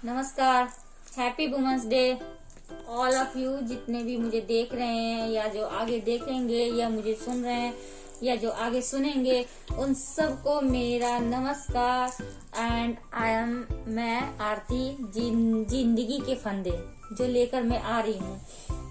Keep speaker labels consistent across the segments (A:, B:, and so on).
A: नमस्कार। Happy women's day all of you, जितने भी मुझे देख रहे हैं या जो आगे देखेंगे या मुझे सुन रहे हैं या जो आगे सुनेंगे, उन सबको मेरा नमस्कार। एंड मैं आरती जिंदगी के फंदे जो लेकर मैं आ रही हूँ।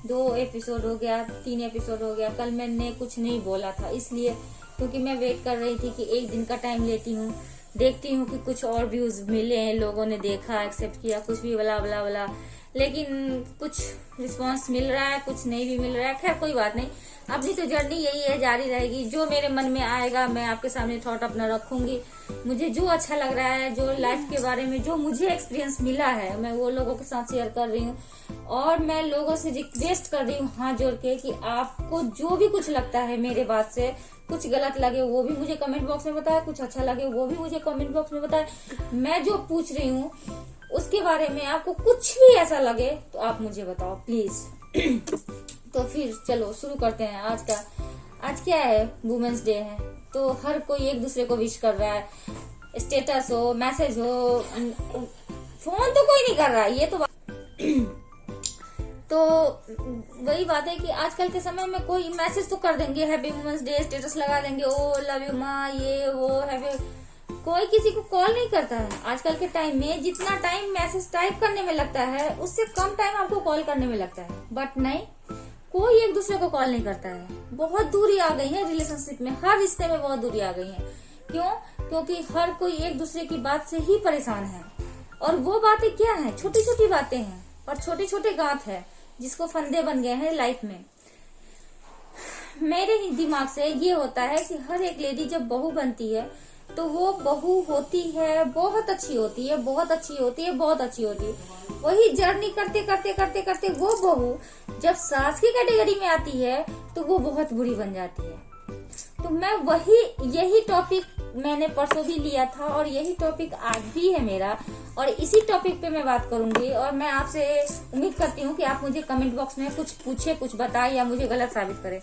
A: 2 एपिसोड हो गया, 3 एपिसोड हो गया। कल मैंने कुछ नहीं बोला था इसलिए क्योंकि मैं वेट कर रही थी कि एक दिन का टाइम लेती हूँ, देखती हूँ कि कुछ और व्यूज मिले हैं, लोगों ने देखा, एक्सेप्ट किया, कुछ भी बला बला बला, लेकिन कुछ रिस्पांस मिल रहा है, कुछ नहीं भी मिल रहा है। खैर कोई बात नहीं, अपनी तो जर्नी यही है, जारी रहेगी। जो मेरे मन में आएगा मैं आपके सामने थॉट अपना रखूंगी। मुझे जो अच्छा लग रहा है, जो लाइफ के बारे में जो मुझे एक्सपीरियंस मिला है, मैं वो लोगों के साथ शेयर कर रही हूँ। और मैं लोगों से रिक्वेस्ट कर रही हूँ हाथ जोड़ के कि आपको जो भी कुछ लगता है मेरे बात से, कुछ गलत लगे वो भी मुझे कमेंट बॉक्स में बताए, कुछ अच्छा लगे वो भी मुझे कमेंट बॉक्स में बताए। मैं जो पूछ रही हूँ उसके बारे में आपको कुछ भी ऐसा लगे तो आप मुझे बताओ प्लीज। तो फिर चलो शुरू करते हैं आज का। आज क्या है? वुमेन्स डे है, तो हर कोई एक दूसरे को विश कर रहा है। स्टेटस हो, मैसेज हो, फोन तो कोई नहीं कर रहा है, ये तो तो वही बात है कि आजकल के समय में कोई मैसेज तो कर देंगे, हैप्पी वुमेन्स डे, स्टेटस लगा देंगे, ओ लव यू माँ, ये वो हैप्पी। कोई किसी को कॉल नहीं करता है। आजकल के टाइम में जितना टाइम मैसेज टाइप करने में लगता है उससे कम टाइम आपको कॉल करने में लगता है। बट नहीं, कोई एक दूसरे को कॉल नहीं करता है। बहुत दूरी आ गई है रिलेशनशिप में, हर रिश्ते में बहुत दूरी आ गई है। क्यों? क्योंकि हर कोई एक दूसरे की बात से ही परेशान है। और वो बातें क्या है? छोटी छोटी बातें हैं और छोटे छोटे गांठ है जिसको फंदे बन गए हैं लाइफ में। मेरे ही दिमाग से ये होता है कि हर एक लेडी जब बहू बनती है तो वो बहू होती है, बहुत अच्छी होती है, बहुत अच्छी होती है, बहुत अच्छी होती है। वही जर्नी करते करते करते करते वो बहू जब सास की कैटेगरी में आती है तो वो बहुत बुरी बन जाती है। तो मैं यही टॉपिक मैंने परसों भी लिया था और यही टॉपिक आज भी है मेरा, और इसी टॉपिक पे मैं बात करूंगी। और मैं आपसे उम्मीद करती हूँ कि आप मुझे कमेंट बॉक्स में कुछ पूछे, कुछ बताए या मुझे गलत साबित करे।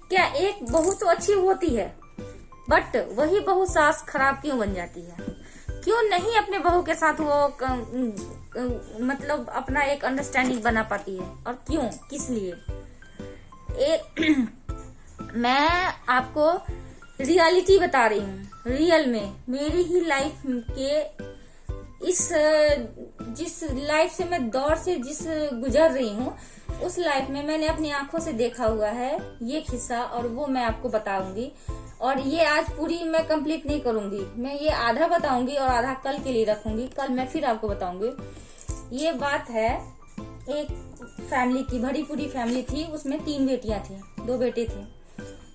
A: क्या एक बहू तो अच्छी होती है, बट वही बहू सास खराब क्यों बन जाती है? क्यों नहीं अपने बहू के साथ वो मतलब अपना एक अंडरस्टैंडिंग बना पाती है? और क्यों, किस लिए? मैं आपको रियलिटी बता रही हूँ। रियल में मेरी ही लाइफ के जिस लाइफ से मैं दौर से गुजर रही हूँ, उस लाइफ में मैंने अपनी आंखों से देखा हुआ है ये किस्सा, और वो मैं आपको बताऊंगी। और ये आज पूरी मैं कंप्लीट नहीं करूंगी, मैं ये आधा बताऊंगी और आधा कल के लिए रखूंगी। कल मैं फिर आपको बताऊंगी। ये बात है एक फैमिली की, बड़ी पूरी फैमिली थी, उसमें 3 बेटियां थी, 2 बेटे थे।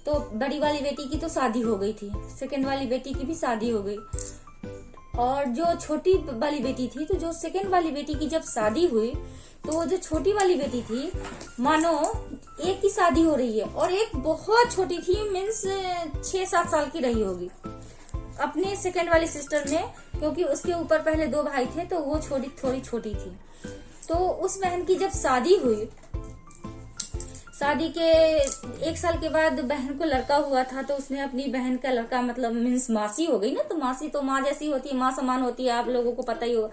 A: तो बड़ी वाली बेटी की तो शादी हो गई थी, सेकंड वाली बेटी की भी शादी हो गई, और जो छोटी वाली बेटी थी, तो जो सेकंड वाली बेटी की जब शादी हुई तो वो जो छोटी वाली बेटी थी, मानो एक की शादी हो रही है और एक बहुत छोटी थी, मीन्स 6-7 साल की रही होगी अपने सेकंड वाली सिस्टर में, क्योंकि उसके ऊपर पहले 2 भाई थे तो वो थोड़ी छोटी थी। तो उस बहन की जब शादी हुई, शादी के 1 साल के बाद बहन को लड़का हुआ था, तो उसने अपनी बहन का लड़का, मतलब मीन्स मासी हो गई ना, तो मासी तो माँ जैसी होती है, माँ समान होती है, आप लोगों को पता ही होगा।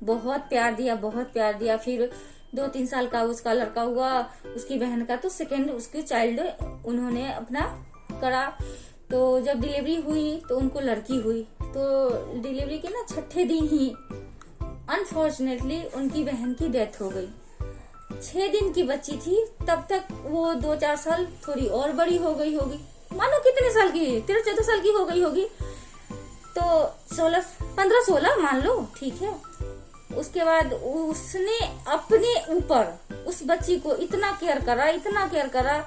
A: बहुत प्यार दिया, बहुत प्यार दिया। फिर 2-3 साल का उसका लड़का हुआ, उसकी बहन का, तो सेकेंड उसकी चाइल्ड उन्होंने अपना करा। तो जब डिलीवरी हुई तो उनको लड़की हुई, तो डिलीवरी के ना 6ठे दिन ही अनफॉर्चुनेटली उनकी बहन की डेथ हो गई। 6 दिन की बच्ची थी, तब तक वो 2-4 साल थोड़ी और बड़ी हो गई होगी, मानो कितने साल की, 13-14 साल की हो गई होगी, तो 15-16 मान लो, ठीक है। उसके बाद उसने अपने ऊपर उस बच्ची को इतना केयर करा, इतना केयर करा,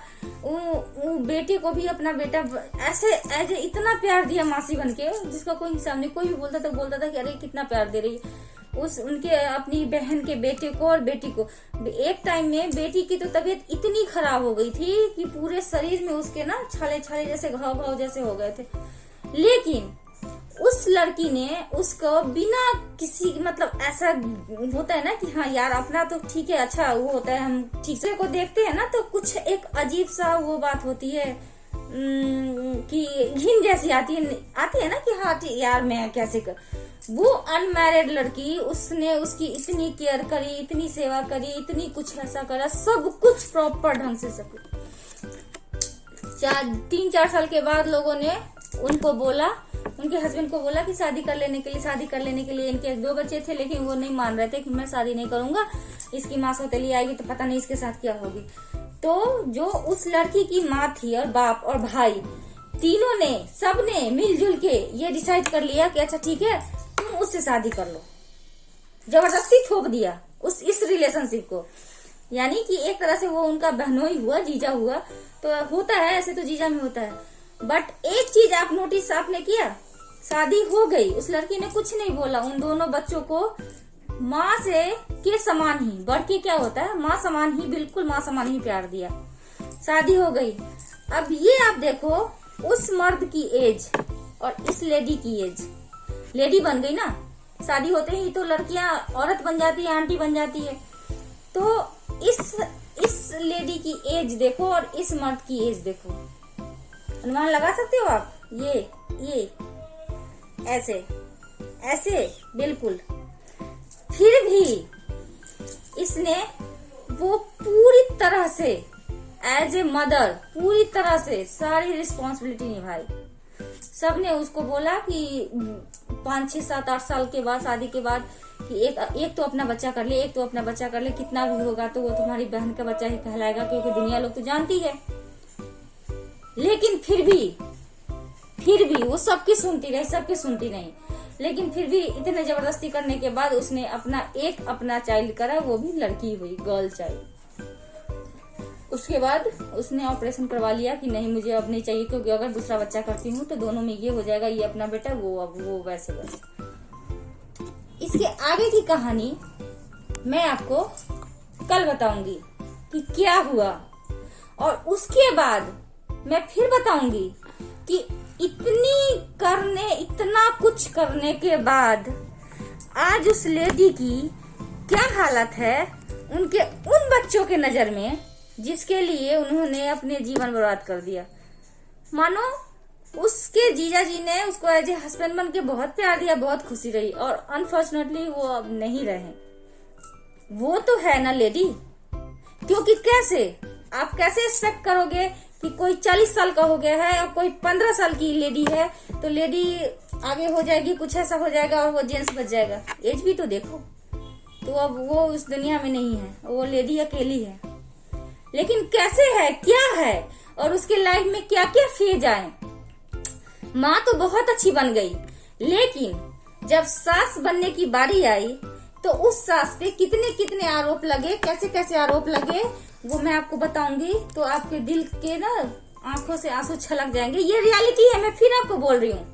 A: बेटे को भी अपना बेटा ऐसे इतना प्यार दिया मासी बनके, जिसका कोई हिसाब नहीं। कोई भी बोलता था कि अरे कितना प्यार दे रही है उनके अपनी बहन के बेटे को और बेटी को। एक टाइम में बेटी की तो तबीयत इतनी खराब हो गई थी कि पूरे शरीर में उसके ना छाले छाले जैसे घाव जैसे हो गए थे। लेकिन उस लड़की ने उसको बिना किसी, मतलब ऐसा होता है ना कि हाँ यार अपना तो ठीक है, अच्छा वो होता है, हम ठीक से को देखते हैं ना, तो कुछ एक अजीब सा वो बात होती है, कि घिन जैसी आती है ना कि हाँ यार मैं कैसे कर। वो अनमैरिड लड़की, उसने उसकी इतनी केयर करी, इतनी सेवा करी, इतनी कुछ ऐसा करा, सब कुछ प्रॉपर ढंग से सब। 3-4 साल के बाद लोगों ने उनको बोला, उनके हस्बैंड को बोला कि शादी कर लेने के लिए इनके 2 बच्चे थे, लेकिन वो नहीं मान रहे थे कि मैं शादी नहीं करूंगा, इसकी माँ सौतेली आएगी तो पता नहीं इसके साथ क्या होगी। तो जो उस लड़की की माँ थी और बाप और भाई, तीनों ने, सबने मिलजुल के ये डिसाइड कर लिया कि अच्छा ठीक है तुम उससे शादी कर लो। जबरदस्ती थोप दिया इस रिलेशनशिप को, यानी कि एक तरह से वो उनका बहनोई हुआ, जीजा हुआ। तो होता है ऐसे, तो जीजा में होता है। बट एक चीज आप नोटिस आपने किया, शादी हो गई, उस लड़की ने कुछ नहीं बोला, उन दोनों बच्चों को माँ से के समान ही, बढ़ के क्या होता है, माँ समान ही, बिल्कुल माँ समान ही प्यार दिया। शादी हो गई। अब ये आप देखो, उस मर्द की एज और इस लेडी की एज, लेडी बन गई ना, शादी होते ही तो लड़कियां औरत बन जाती है, आंटी बन जाती है। तो इस लेडी की एज देखो और इस मर्द की एज देखो, अनुमान लगा सकते हो आप? ये ऐसे बिल्कुल। फिर भी इसने वो पूरी तरह से एज ए मदर पूरी तरह से सारी रिस्पॉन्सिबिलिटी निभाई। सबने उसको बोला कि 5, 6, 7, 8 साल के बाद, शादी के बाद, कि एक तो अपना बच्चा कर ले, कितना भी होगा तो वो तुम्हारी बहन का बच्चा ही कहलाएगा, क्योंकि दुनिया लोग तो जानती है। लेकिन फिर भी वो सबकी सुनती नहीं, लेकिन फिर भी इतने जबरदस्ती करने के बाद उसने अपना चाइल्ड करा, वो भी लड़की हुई, गर्ल चाइल्ड। उसके बाद उसने ऑपरेशन करवा लिया कि नहीं मुझे अब नहीं चाहिए, क्योंकि अगर दूसरा बच्चा करती हूँ तो दोनों में ये हो जाएगा, ये अपना बेटा, वो वैसे। इसके आगे की कहानी मैं आपको कल बताऊंगी कि क्या हुआ, और उसके बाद मैं फिर बताऊंगी कि इतना कुछ करने के बाद आज उस लेडी की क्या हालत है, उनके उन बच्चों के नजर में जिसके लिए उन्होंने अपने जीवन बर्बाद कर दिया। मानो उसके जीजा जी ने उसको एज ए हस्बैंड बन के बहुत प्यार दिया, बहुत खुशी रही, और अनफॉर्चुनेटली वो अब नहीं रहे। वो तो है ना लेडी, क्योंकि आप कैसे एक्सपेक्ट करोगे कि कोई 40 साल का हो गया है और कोई 15 साल की लेडी है, तो लेडी आगे हो जाएगी, कुछ ऐसा हो जाएगा और वो जेंट्स बच जाएगा। एज भी तो देखो। तो अब वो उस दुनिया में नहीं है, वो लेडी अकेली है। लेकिन कैसे है, क्या है, और उसके लाइफ में क्या क्या फेज आए। माँ तो बहुत अच्छी बन गई, लेकिन जब सास बनने की बारी आई तो उस सास पे कितने आरोप लगे, कैसे आरोप लगे, वो मैं आपको बताऊंगी। तो आपके दिल के ना आंखों से आंसू छलक जाएंगे। ये रियलिटी है, मैं फिर आपको बोल रही हूँ,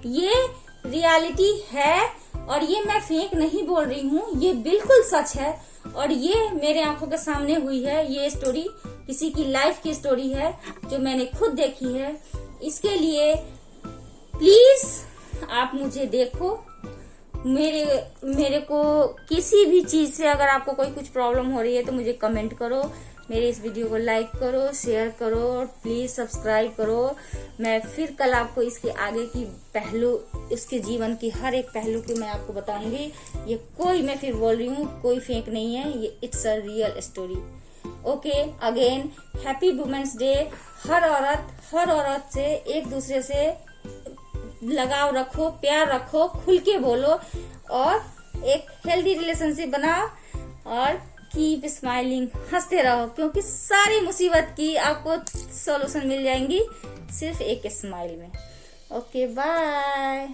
A: ये रियलिटी है, और ये मैं फेक नहीं बोल रही हूँ, ये बिल्कुल सच है, और ये मेरे आंखों के सामने हुई है। ये स्टोरी किसी की लाइफ की स्टोरी है जो मैंने खुद देखी है। इसके लिए प्लीज आप मुझे देखो, मेरे को किसी भी चीज से अगर आपको कोई कुछ प्रॉब्लम हो रही है तो मुझे कमेंट करो, मेरे इस वीडियो को लाइक करो, शेयर करो, और प्लीज सब्सक्राइब करो। मैं फिर कल आपको इसके आगे की पहलू, उसके जीवन की हर एक पहलू की मैं आपको बताऊंगी। ये मैं फिर बोल रही हूँ, कोई फेक नहीं है, ये it's a real story. Okay, again happy women's day. हर औरत से एक दूसरे से लगाव रखो, प्यार रखो, खुल के बोलो, और एक हेल्दी रिलेशनशिप बनाओ, और कीप स्माइलिंग, हंसते रहो, क्योंकि सारी मुसीबत की आपको सॉल्यूशन मिल जाएंगी सिर्फ एक स्माइल में। Okay, bye.